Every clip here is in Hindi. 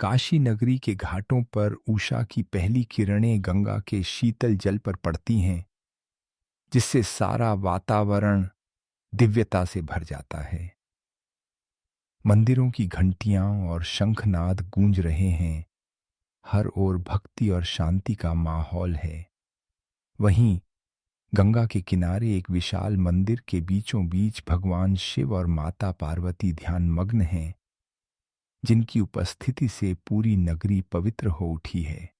काशी नगरी के घाटों पर उषा की पहली किरणें गंगा के शीतल जल पर पड़ती हैं, जिससे सारा वातावरण दिव्यता से भर जाता है। मंदिरों की घंटियां और शंखनाद गूंज रहे हैं। हर ओर भक्ति और शांति का माहौल है। वहीं गंगा के किनारे एक विशाल मंदिर के बीचों बीच भगवान शिव और माता पार्वती ध्यानमग्न हैं, जिनकी उपस्थिति से पूरी नगरी पवित्र हो उठी है।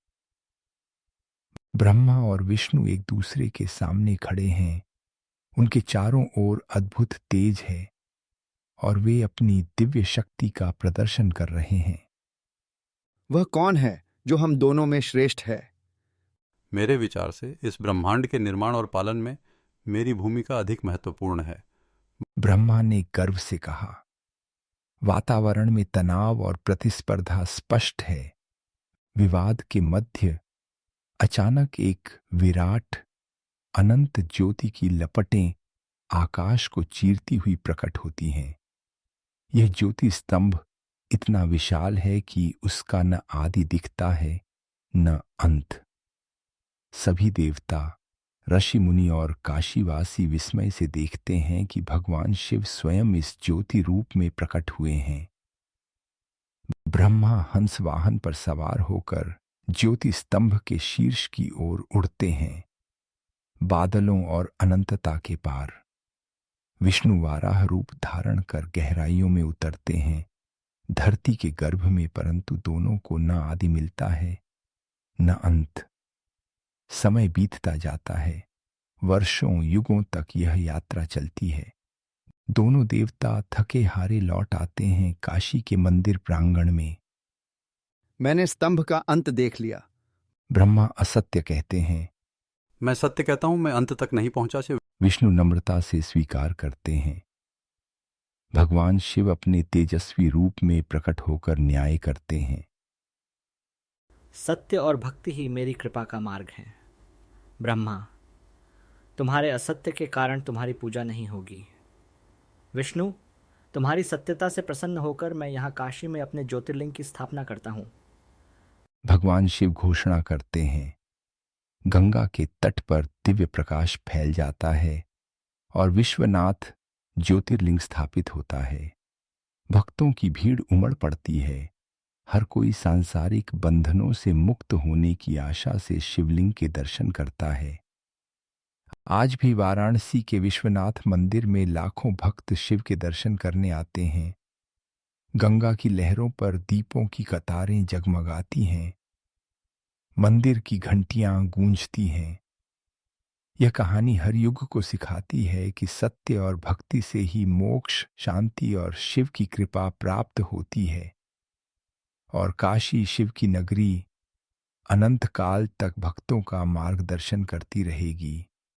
ब्रह्मा और विष्णु एक दूसरे के सामने खड़े हैं। उनके चारों ओर अद्भुत तेज है और वे अपनी दिव्य शक्ति का प्रदर्शन कर रहे हैं। वह कौन है जो हम दोनों में श्रेष्ठ है? मेरे विचार से इस ब्रह्मांड के निर्माण और पालन में मेरी भूमिका अधिक महत्वपूर्ण है। ब्रह्मा ने गर्व से कहा। वातावरण में तनाव और प्रतिस्पर्धा स्पष्ट है। विवाद के मध्य अचानक एक विराट अनंत ज्योति की लपटें आकाश को चीरती हुई प्रकट होती हैं। यह ज्योति स्तंभ इतना विशाल है कि उसका न आदि दिखता है न अंत। सभी देवता, ऋषि मुनि और काशीवासी विस्मय से देखते हैं कि भगवान शिव स्वयं इस ज्योति रूप में प्रकट हुए हैं। ब्रह्मा हंस वाहन पर सवार होकर ज्योति स्तंभ के शीर्ष की ओर उड़ते हैं, बादलों और अनंतता के पार। विष्णु वाराह रूप धारण कर गहराइयों में उतरते हैं, धरती के गर्भ में, परंतु दोनों को न आदि मिलता है न अंत। समय बीतता जाता है। वर्षों युगों तक यह यात्रा चलती है। दोनों देवता थके हारे लौट आते हैं काशी के मंदिर प्रांगण में। मैंने स्तंभ का अंत देख लिया। ब्रह्मा असत्य कहते हैं। मैं सत्य कहता हूं, मैं अंत तक नहीं पहुंचा से। विष्णु नम्रता से स्वीकार करते हैं। भगवान शिव अपने तेजस्वी रूप में प्रकट होकर न्याय करते हैं। सत्य और भक्ति ही मेरी कृपा का मार्ग है। ब्रह्मा, तुम्हारे असत्य के कारण तुम्हारी पूजा नहीं होगी। विष्णु, तुम्हारी सत्यता से प्रसन्न होकर मैं यहाँ काशी में अपने ज्योतिर्लिंग की स्थापना करता हूँ। भगवान शिव घोषणा करते हैं। गंगा के तट पर दिव्य प्रकाश फैल जाता है और विश्वनाथ ज्योतिर्लिंग स्थापित होता है। भक्तों की भीड़ उमड़ पड़ती है। हर कोई सांसारिक बंधनों से मुक्त होने की आशा से शिवलिंग के दर्शन करता है। आज भी वाराणसी के विश्वनाथ मंदिर में लाखों भक्त शिव के दर्शन करने आते हैं। गंगा की लहरों पर दीपों की कतारें जगमगाती हैं। मंदिर की घंटियां गूंजती हैं। यह कहानी हर युग को सिखाती है कि सत्य और भक्ति से ही मोक्ष, शांति और शिव की कृपा प्राप्त होती है। और काशी शिव की नगरी अनंत काल तक भक्तों का मार्गदर्शन करती रहेगी।